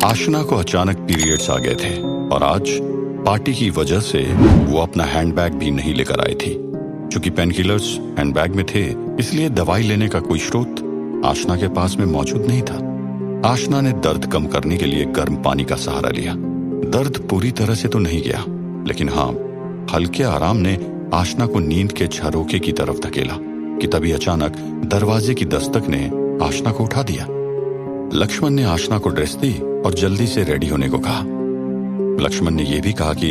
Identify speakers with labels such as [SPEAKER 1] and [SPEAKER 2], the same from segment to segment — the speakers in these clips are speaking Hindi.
[SPEAKER 1] आशना को अचानक पीरियड्स आ गए थे और आज पार्टी की वजह से वो अपना हैंडबैग भी नहीं लेकर आई थी। चूंकि पेनकिलर्स हैंडबैग में थे, इसलिए दवाई लेने का कोई स्रोत आशना के पास में मौजूद नहीं था। आशना ने दर्द कम करने के लिए गर्म पानी का सहारा लिया। दर्द पूरी तरह से तो नहीं गया, लेकिन हाँ, हल्के आराम ने आशना को नींद के झरोखे की तरफ धकेला कि तभी अचानक दरवाजे की दस्तक ने आशना को उठा दिया। लक्ष्मण ने आशना को ड्रेस दी और जल्दी से रेडी होने को कहा। लक्ष्मण ने यह भी कहा कि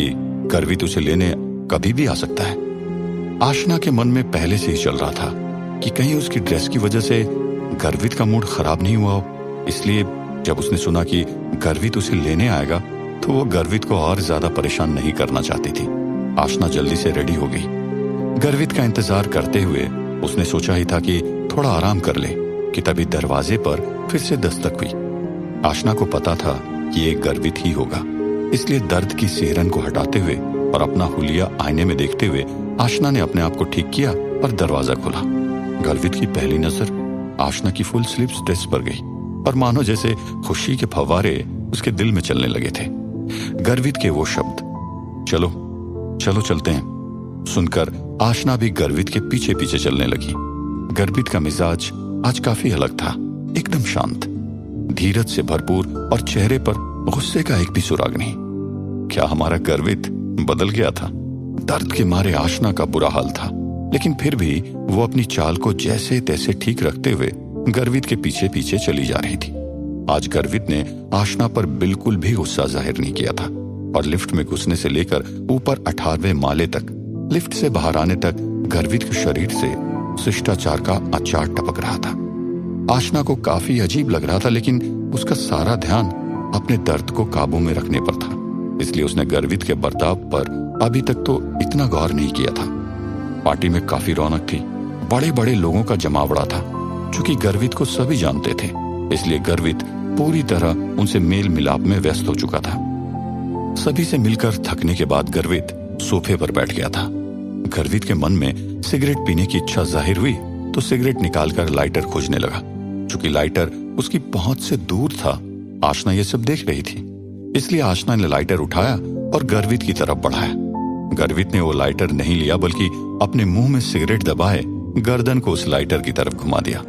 [SPEAKER 1] गर्वित उसे लेने कभी भी आ सकता है। आशना के मन में पहले से ही चल रहा था कि कहीं उसकी ड्रेस की वजह से गर्वित का मूड खराब नहीं हुआ हो, इसलिए जब उसने सुना कि गर्वित उसे लेने आएगा तो वो गर्वित को और ज्यादा परेशान नहीं करना चाहती थी। आशना जल्दी से रेडी हो गई। गर्वित का इंतजार करते हुए उसने सोचा ही था कि थोड़ा आराम कर ले कि तभी दरवाजे पर फिर से दस्तक हुई। आशना को पता था कि ये गर्वित ही होगा, इसलिए दर्द की सिहरन को हटाते हुए और अपना हुलिया आईने में देखते हुए आशना ने अपने आप को ठीक किया और दरवाजा खोला। गर्वित की पहली नजर आशना की फुल स्लीव्स ड्रेस पर गई और मानो जैसे खुशी के फव्वारे उसके दिल में चलने लगे थे। गर्वित के वो शब्द, चलो चलो चलते हैं, सुनकर आशना भी गर्वित के पीछे पीछे चलने लगी। गर्वित का मिजाज आज काफी अलग था, एकदम शांत, धीरज से भरपूर और चेहरे पर गुस्से का एक भी सुराग नहीं। क्या हमारा गर्वित बदल गया था? दर्द के मारे आशना का बुरा हाल था, लेकिन फिर भी वो अपनी चाल को जैसे तैसे ठीक रखते हुए गर्वित के पीछे पीछे चली जा रही थी। आज गर्वित ने आशना पर बिल्कुल भी गुस्सा जाहिर नहीं किया था और लिफ्ट में घुसने से लेकर ऊपर 18वें माले तक, लिफ्ट से बाहर आने तक गर्वित के शरीर से शिष्टाचार का अचार टपक रहा था। आशना को काफी अजीब लग रहा था, लेकिन उसका सारा ध्यान अपने दर्द को काबू में रखने पर था, इसलिए उसने गर्वित के बर्ताव पर अभी तक तो इतना गौर नहीं किया था। पार्टी में काफी रौनक थी, बड़े बड़े लोगों का जमावड़ा था। चूंकि गर्वित को सभी जानते थे, इसलिए गर्वित पूरी तरह उनसे मेल मिलाप में व्यस्त हो चुका था। सभी से मिलकर थकने के बाद गर्वित सोफे पर बैठ गया था। गर्वित के मन में सिगरेट पीने की इच्छा जाहिर हुई तो सिगरेट निकालकर लाइटर खोजने लगा। चूंकि लाइटर उसकी पहुंच से दूर था, आशना ये सब देख रही थी, इसलिए आशना ने लाइटर उठाया और गर्वित की तरफ बढ़ाया। गर्वित ने वो लाइटर नहीं लिया, बल्कि अपने मुंह में सिगरेट दबाए गर्दन को उस लाइटर की तरफ घुमा दिया।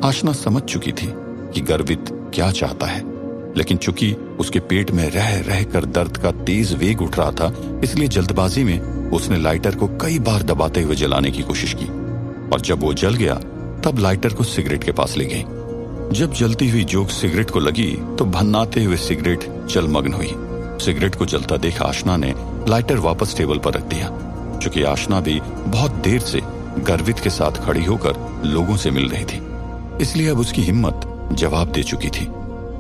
[SPEAKER 1] आशना समझ चुकी थी कि गर्वित क्या चाहता है, लेकिन चूंकि उसके पेट में रह रह कर दर्द का तेज वेग उठ रहा था, इसलिए जल्दबाजी में उसने लाइटर को कई बार दबाते हुए जलाने की कोशिश की और जब वो जल गया तब लाइटर को सिगरेट के पास ले गई। जब जलती हुई जोक सिगरेट को लगी तो भन्नाते हुए सिगरेट जलमग्न हुई। सिगरेट को जलता देख आशना ने लाइटर वापस टेबल पर रख दिया। चूंकि आशना भी बहुत देर से गर्वित के साथ खड़ी होकर लोगों से मिल रही थी, इसलिए अब उसकी हिम्मत जवाब दे चुकी थी।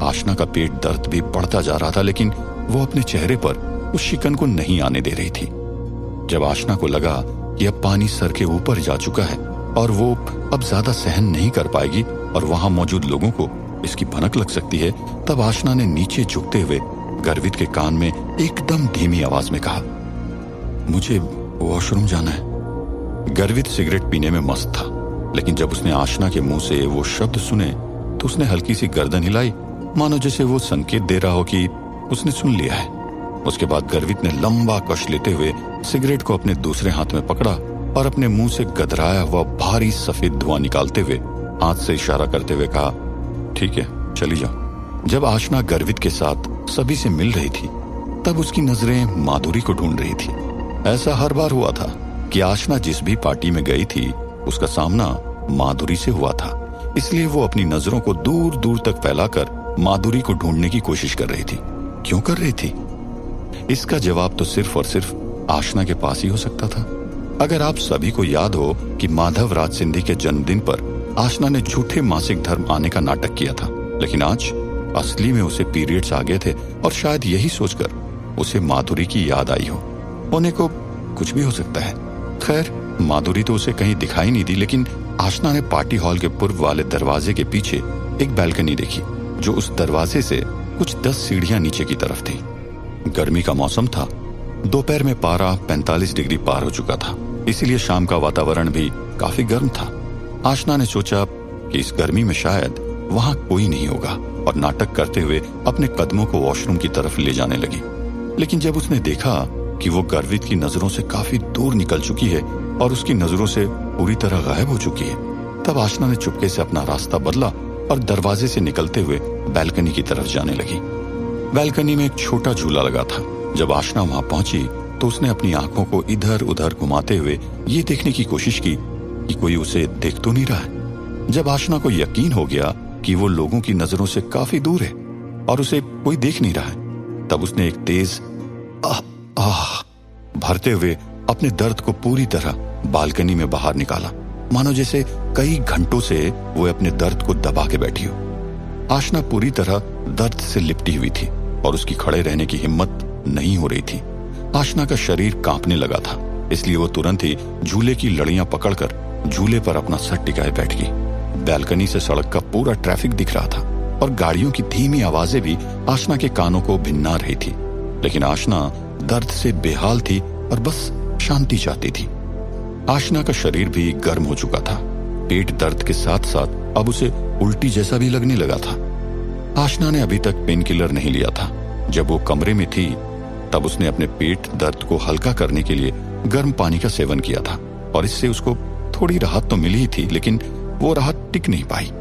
[SPEAKER 1] आशना का पेट दर्द भी बढ़ता जा रहा था, लेकिन वो अपने चेहरे पर उस शिकन को नहीं आने दे रही थी। जब आशना को लगा कि अब पानी सर के ऊपर जा चुका है और वो अब ज्यादा सहन नहीं कर पाएगी और वहां मौजूद लोगों को इसकी भनक लग सकती है, तब आशना ने नीचे झुकते हुए गर्वित के कान में एकदम धीमी आवाज में कहा, मुझे वॉशरूम जाना है। गर्वित सिगरेट पीने में मस्त था, लेकिन जब उसने आशना के मुंह से वो शब्द सुने तो उसने हल्की सी गर्दन हिलाई, मानो जैसे वो संकेत दे रहा हो कि उसने सुन लिया है। उसके बाद गर्वित ने लंबा कश लेते हुए सिगरेट को अपने दूसरे हाथ में पकड़ा और अपने मुंह से गदराया हुआ भारी सफेद धुआं निकालते हुए हाथ से इशारा करते हुए कहा, ठीक है, चली जाओ। जब आशना गर्वित के साथ सभी से मिल रही थी, तब उसकी नजरें माधुरी को ढूंढ रही थी। ऐसा हर बार हुआ था कि आशना जिस भी पार्टी में गई थी, उसका सामना माधुरी से हुआ था, इसलिए वो अपनी नजरों को दूर दूर तक फैलाकर माधुरी को ढूंढने की कोशिश कर रही थी। क्यों कर रही थी? इसका जवाब तो सिर्फ और सिर्फ आशना के पास ही हो सकता था। अगर आप सभी को याद हो कि माधव राज सिंधी के जन्मदिन पर आशना ने झूठे मासिक धर्म आने का नाटक किया था, लेकिन आज असली में उसे पीरियड्स आ गए थे और शायद यही सोचकर उसे माधुरी की याद आई हो। होने को कुछ भी हो सकता है। खैर, माधुरी तो उसे कहीं दिखाई नहीं दी, लेकिन आशना ने पार्टी हॉल के पूर्व वाले दरवाजे के पीछे एक बैल्कनी देखी, जो उस दरवाजे से कुछ 10 सीढ़ियां नीचे की तरफ थी। गर्मी का मौसम था, दोपहर में पारा 45 डिग्री पार हो चुका था, इसीलिए शाम का वातावरण भी काफी गर्म था। आशना ने सोचा कि इस गर्मी में शायद वहां कोई नहीं होगा और नाटक करते हुए अपने कदमों को वॉशरूम की तरफ ले जाने लगी। लेकिन जब उसने देखा कि वो गर्वित की नजरों से काफी दूर निकल चुकी है और उसकी नजरों से पूरी तरह गायब हो चुकी है, तब आशना ने चुपके से अपना रास्ता बदला और दरवाजे से निकलते हुए बैल्कनी की तरफ जाने लगी। बैल्कनी में एक छोटा झूला लगा था। जब आशना वहां पहुंची तो उसने अपनी आंखों को इधर उधर घुमाते हुए ये देखने की कोशिश की कि कोई उसे देख तो नहीं रहा है। जब आशना को यकीन हो गया कि वो लोगों की नजरों से काफी दूर है और उसे कोई देख नहीं रहा है, तब उसने एक तेज आह भरते हुए अपने दर्द को पूरी तरह बालकनी में बाहर निकाला, मानो जैसे कई घंटों से वो अपने दर्द को दबा के बैठी हो। आशना पूरी तरह दर्द से लिपटी हुई थी और उसकी खड़े रहने की हिम्मत नहीं हो रही थी। आशना का शरीर कांपने लगा था, इसलिए वो तुरंत ही झूले की लड़ियां पकड़कर झूले पर अपना सर टिकाए बैठ गई। बैल्कनी से सड़क का पूरा ट्रैफिक दिख रहा था और गाड़ियों की धीमी आवाजें भी आशना के कानों को भिन्ना रही थी। लेकिन आशना दर्द से बेहाल थी और बस शांति चाहती थी। आशना का शरीर भी गर्म हो चुका था। पेट दर्द के साथ साथ अब उसे उल्टी जैसा भी लगने लगा था। आशना ने अभी तक पेन किलर नहीं लिया था। जब वो कमरे में थी तब उसने अपने पेट दर्द को हल्का करने के लिए गर्म पानी का सेवन किया था और इससे उसको थोड़ी राहत तो मिली ही थी, लेकिन वो राहत टिक नहीं पाई।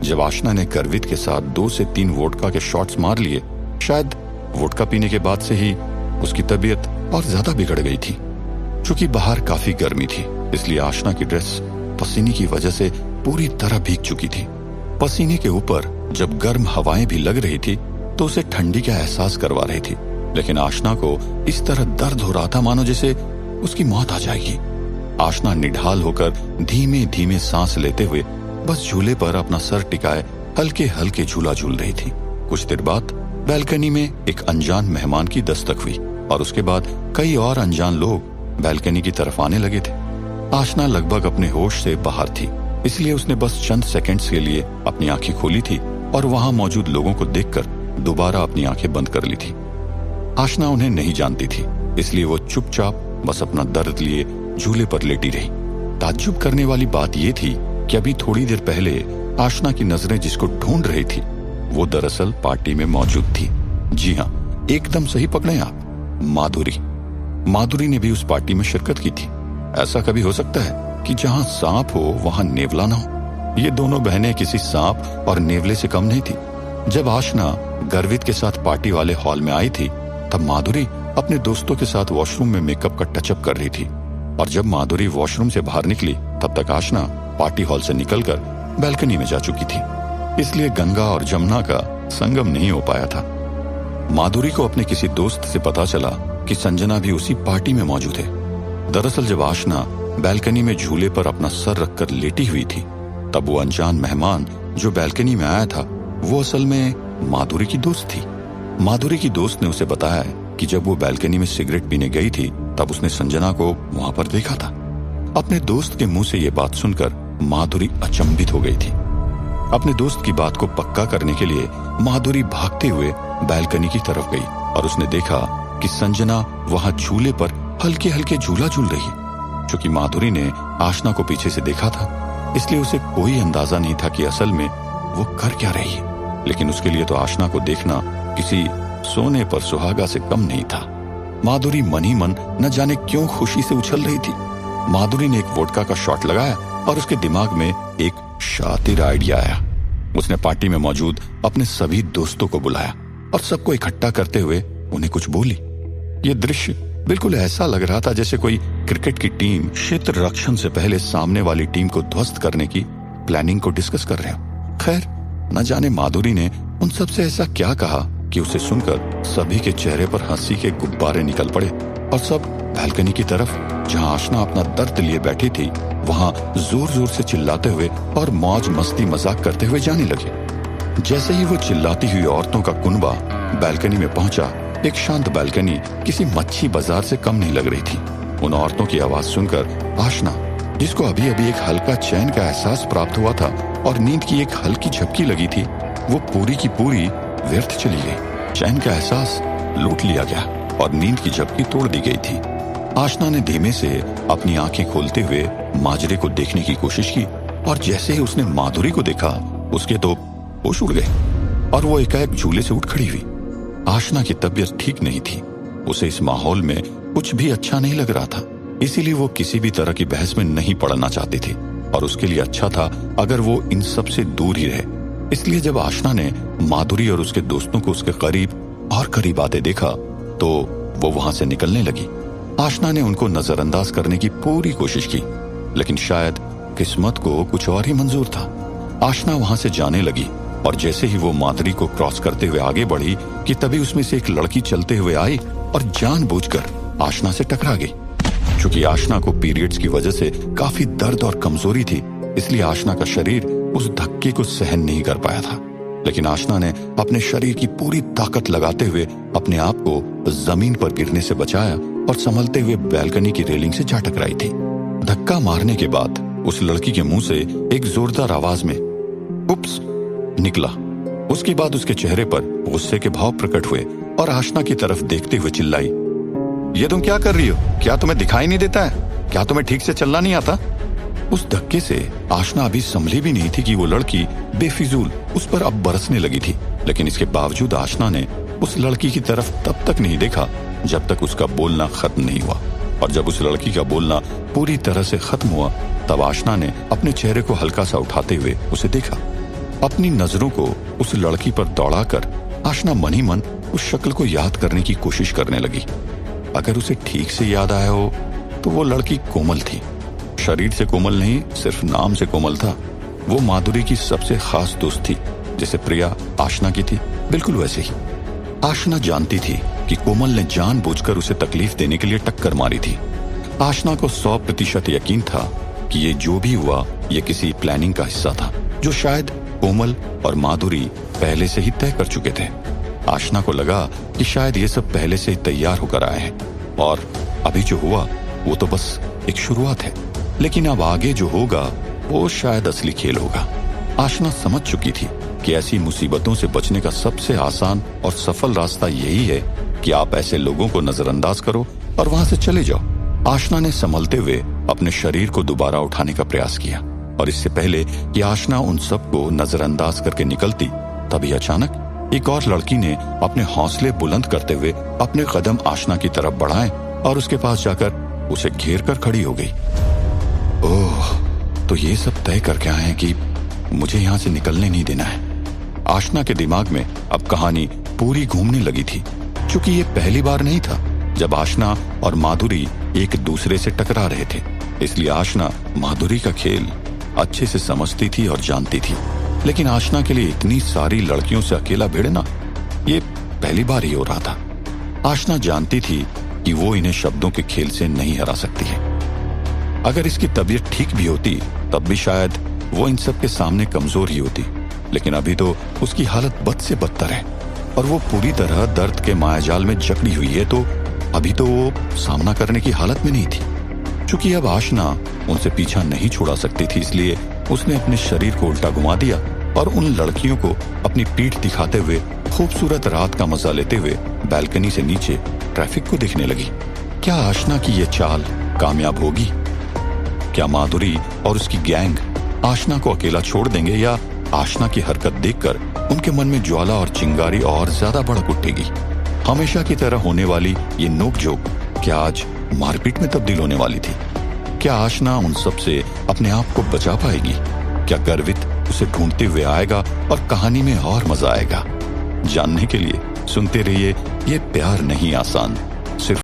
[SPEAKER 1] जब आशना ने गर्वित के साथ 2 से 3 वोडका के शॉट्स मार लिए, शायद वोडका पीने के बाद से ही उसकी तबीयत और ज्यादा बिगड़ गई थी। चूंकि बाहर काफी गर्मी थी, इसलिए आशना की ड्रेस पसीने की वजह से पूरी तरह भीग चुकी थी। पसीने के ऊपर जब गर्म हवाएं भी लग रही थी तो उसे ठंडी का एहसास करवा रही थी। लेकिन आशना को इस तरह दर्द हो रहा था मानो जैसे उसकी मौत आ जाएगी। आशना निढाल होकर धीमे धीमे सांस लेते हुए बस झूले पर अपना सर टिकाए हल्के हल्के झूला झूल रही थी। कुछ देर बाद बैल्कनी में एक अनजान मेहमान की दस्तक हुई और उसके बाद कई और अनजान लोग बैल्कनी की तरफ आने लगे थे। आशना लगभग अपने होश से बाहर थी, इसलिए उसने बस चंद सेकंड्स के लिए अपनी आंखें खोली थी और वहां मौजूद लोगों को देखकर दोबारा अपनी आंखें बंद कर ली थी। आशना उन्हें नहीं जानती थी, इसलिए वो चुपचाप बस अपना दर्द लिए झूले पर लेटी रही। ताज्जुब करने वाली बात यह थी कि अभी थोड़ी देर पहले आशना की नजरें जिसको ढूंढ रही थी वो दरअसल पार्टी में मौजूद थी। जी हाँ, एकदम सही पकड़े आप, माधुरी। माधुरी ने भी उस पार्टी में शिरकत की थी। ऐसा कभी हो सकता है कि जहां सांप हो वहां नेवला ना हो? ये दोनों बहनें किसी सांप और नेवले से कम नहीं थी। जब आशना गर्वित के साथ पार्टी वाले हॉल में आई थी तब माधुरी अपने दोस्तों के साथ वॉशरूम में मेकअप का टचअप कर रही थी और जब माधुरी वॉशरूम से बाहर निकली तब तक आशना पार्टी हॉल से निकलकर बैल्कनी में जा चुकी थी, इसलिए गंगा और जमुना का संगम नहीं हो पाया था। माधुरी को अपने किसी दोस्त से पता चला कि संजना भी उसी पार्टी में मौजूद है। दरअसल जब आशना बैल्कनी में झूले पर अपना सर रखकर लेटी हुई थी तब वो अनजान मेहमान जो बैल्कनी में आया था वो असल में माधुरी की दोस्त थी। माधुरी की दोस्त ने उसे बताया कि जब वो बैल्कनी में सिगरेट पीने गई थी तब उसने संजना को वहां पर देखा था। अपने दोस्त के मुंह से ये बात सुनकर माधुरी अचंभित हो गई थी। अपने दोस्त की बात को पक्का करने के लिए माधुरी भागते हुए बैल्कनी की तरफ गई और उसने देखा कि संजना वहां झूले पर हल्के हल्के झूला झूल रही है। चूंकि माधुरी ने आशना को पीछे से देखा था, इसलिए उसे कोई अंदाजा नहीं था कि असल में वो कर क्या रही है। लेकिन उसके लिए तो आशना को देखना किसी सोने पर सुहागा से कम नहीं था। माधुरी मन ही मन न जाने क्यों खुशी से उछल रही थी। माधुरी ने एक वोडका का शॉट लगाया और उसके दिमाग में एक शातिर आइडिया आया। उसने पार्टी में मौजूद अपने सभी दोस्तों को बुलाया और सबको इकट्ठा करते हुए उन्हें कुछ बोली। ये दृश्य बिल्कुल ऐसा लग रहा था जैसे कोई क्रिकेट की टीम क्षेत्र रक्षण से पहले सामने वाली टीम को ध्वस्त करने की प्लानिंग को डिस्कस कर रहे हो। खैर, न जाने माधुरी ने उन सबसे ऐसा क्या कहा कि उसे सुनकर सभी के चेहरे पर हंसी के गुब्बारे निकल पड़े और सब बैल्कनी की तरफ जहां आशना अपना दर्द लिए बैठी थी वहां जोर जोर से चिल्लाते हुए और मौज मस्ती मजाक करते हुए जाने लगे। जैसे ही वो चिल्लाती हुई औरतों का कुनबा बैल्कनी में पहुंचा, एक शांत बैल्कनी किसी मच्छी बाजार से कम नहीं लग रही थी। उन औरतों की आवाज सुनकर आशना, जिसको अभी अभी एक हल्का चैन का एहसास प्राप्त हुआ था और नींद की एक हल्की झपकी लगी थी, वो पूरी की पूरी व्यर्थ चली गई। चैन का एहसास लूट लिया गया और नींद की झपकी तोड़ दी गई थी। आशना ने धीमे से अपनी आंखें खोलते हुए माजरे को देखने की कोशिश की और जैसे ही उसने माधुरी को देखा, उसके तो होश उड़ गए और वो एकाएक झूले से उठ खड़ी हुई। आशना की तबीयत ठीक नहीं थी। उसे इस माहौल में कुछ भी अच्छा नहीं लग रहा था, इसीलिए वो किसी भी तरह की बहस में नहीं पड़ना चाहती थी और उसके लिए अच्छा था अगर वो इन सब से दूर ही रहे। इसलिए जब आशना ने माधुरी और उसके दोस्तों को उसके करीब और करीब आते देखा तो वो वहां से निकलने लगी। आशना ने उनको नजरअंदाज करने की पूरी कोशिश की, लेकिन शायद किस्मत को कुछ और ही मंजूर था। आशना वहां से जाने लगी और जैसे ही वो माधुरी को क्रॉस करते हुए आगे बढ़ी कि तभी उसमें से एक लड़की चलते हुए आई और जानबूझकर आशना से टकरा गई। चूंकि आशना को पीरियड्स की वजह से काफी दर्द और कमजोरी थी, इसलिए आशना का शरीर उस धक्के को सहन नहीं कर पाया था। लेकिन आशना ने अपने शरीर की पूरी ताकत लगाते हुए अपने आप को जमीन पर गिरने से बचाया और संभलते हुए बैल्कनी की रेलिंग से जा टकराई थी। धक्का मारने के बाद उस लड़की के मुंह से एक जोरदार आवाज में उप्स निकला। उसके बाद उसके चेहरे पर गुस्से के भाव प्रकट हुए और आशना की तरफ देखते हुए चिल्लाई, ये तुम क्या कर रही हो? क्या तुम्हें दिखाई नहीं देता है? क्या तुम्हें ठीक से चलना नहीं आता? उस धक्के से आशना अभी संभली भी नहीं थी कि वो लड़की बेफिजूल उस पर अब बरसने लगी थी। लेकिन इसके बावजूद आशना ने उस लड़की की तरफ तब तक नहीं देखा जब तक उसका बोलना खत्म नहीं हुआ। और जब उस लड़की का बोलना पूरी तरह से खत्म हुआ तब आशना ने अपने चेहरे को हल्का सा उठाते हुए उसे देखा। अपनी नजरों को उस लड़की पर दौड़ाकर आशना मन ही मन उस शक्ल को याद करने की कोशिश करने लगी। अगर उसे ठीक से याद आया हो तो वो लड़की कोमल थी। शरीर से कोमल नहीं, सिर्फ नाम से कोमल था। वो माधुरी की सबसे खास दोस्त थी, जैसे प्रिया आशना की थी, बिल्कुल वैसे ही। आशना जानती थी कि कोमल ने जानबूझकर उसे तकलीफ देने के लिए टक्कर मारी थी। आशना को 100% यकीन था कि ये जो भी हुआ ये किसी प्लानिंग का हिस्सा था, जो शायद कोमल और माधुरी पहले से ही तय कर चुके थे। आशना को लगा कि शायद ये सब पहले से ही तैयार होकर आए हैं और अभी जो हुआ वो तो बस एक शुरुआत है, लेकिन अब आगे जो होगा वो शायद असली खेल होगा। आशना समझ चुकी थी कि ऐसी मुसीबतों से बचने का सबसे आसान और सफल रास्ता यही है कि आप ऐसे लोगों को नजरअंदाज करो और वहां से चले जाओ। आशना ने संभलते हुए अपने शरीर को दोबारा उठाने का प्रयास किया और इससे पहले कि आशना उन सबको नजरअंदाज करके निकलती, तभी अचानक एक और लड़की ने अपने हौसले बुलंद करते हुए अपने कदम आशना की तरफ बढ़ाए और उसके पास जाकर उसे घेर कर खड़ी हो गई। ओह, तो ये सब तय करके आए हैं कि मुझे यहाँ से निकलने नहीं देना है। आशना के दिमाग में अब कहानी पूरी घूमने लगी थी। क्योंकि ये पहली बार नहीं था जब आशना और माधुरी एक दूसरे से टकरा रहे थे, इसलिए आशना माधुरी का खेल अच्छे से समझती थी और जानती थी। लेकिन आशना के लिए इतनी सारी लड़कियों से अकेला भिड़ना ये पहली बार ही हो रहा था। आशना जानती थी कि वो इन्हें शब्दों के खेल से नहीं हरा सकती है। अगर इसकी तबीयत ठीक भी होती तब भी शायद वो इन सब के सामने कमजोर ही होती, लेकिन अभी तो उसकी हालत बद से बदतर है और वो पूरी तरह दर्द के मायाजाल में जकड़ी हुई है, तो अभी तो वो सामना करने की हालत में नहीं थी। चूंकि अब आशना उनसे पीछा नहीं छुड़ा सकती थी, इसलिए उसने अपने शरीर को उल्टा घुमा दिया और उन लड़कियों को अपनी पीठ दिखाते हुए खूबसूरत रात का मजा लेते हुए बैल्कनी से नीचे ट्रैफिक को देखने लगी। क्या आशना की ये चाल कामयाब होगी? क्या माधुरी और उसकी गैंग आशना को अकेला छोड़ देंगे या आशना की हरकत देखकर उनके मन में ज्वाला और चिंगारी और ज्यादा भड़क उठेगी? हमेशा की तरह होने वाली ये नोकझोंक क्या आज मारपीट में तब्दील होने वाली थी? क्या आशना उन सब से अपने आप को बचा पाएगी? क्या गर्वित उसे ढूंढते हुए आएगा और कहानी में और मजा आएगा? जानने के लिए सुनते रहिए ये प्यार नहीं आसान, सिर्फ